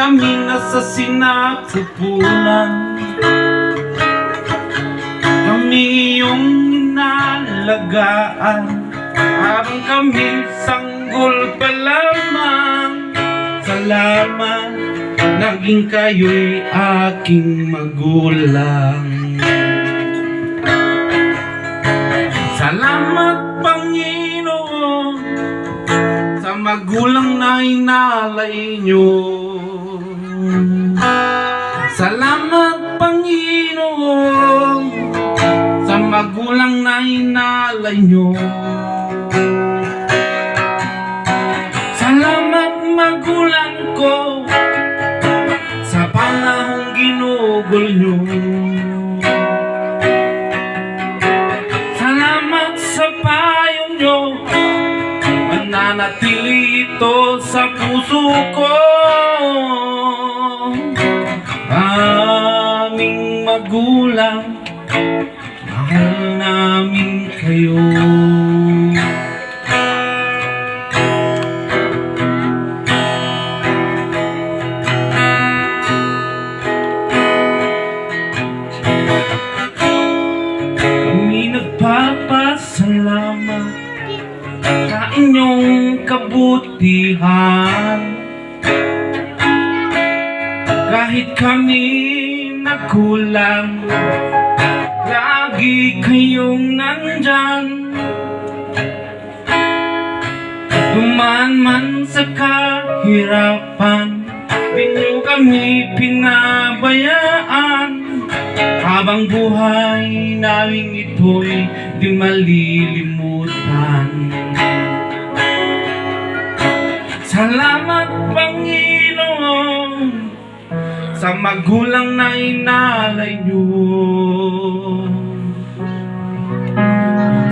kami nasa sinapupunan. Kami iyong inalagaan, habang kami sanggol pa lamang. Salamat, naging kayo'y aking magulang. Salamat, Panginoon, sa magulang na inalay nyo. Salamat, Panginoon, sa magulang na inalay nyo. Salamat, magulang ko, sa panahong ginugol nyo. Salamat sa payo nyo, mananatili ito sa puso ko. Aming magulang, mahal namin kayo. Nagpapasalamat sa inyong kabutihan. Kahit kami nagkulang, lagi kayong nandyan. Dumaan man sa kahirapan, di nyo kami pinabayaan. Habang buhay namin ito'y di malilimutan. Salamat, Panginoon, sa magulang na inalay nyo.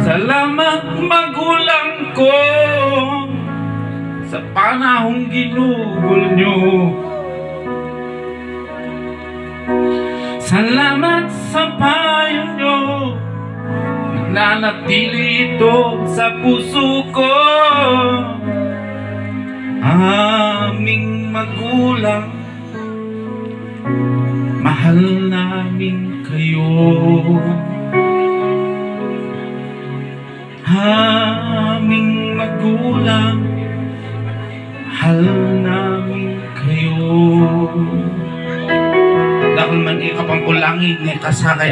Salamat, magulang ko, sa panahong ginugol nyo. Salamat sa payo nyo, nanatili ito sa puso ko. Aming magulang, mahal namin kayo. Aming magulang, mahal namin kayo. Dahil man ikapangkulangin ni kasakay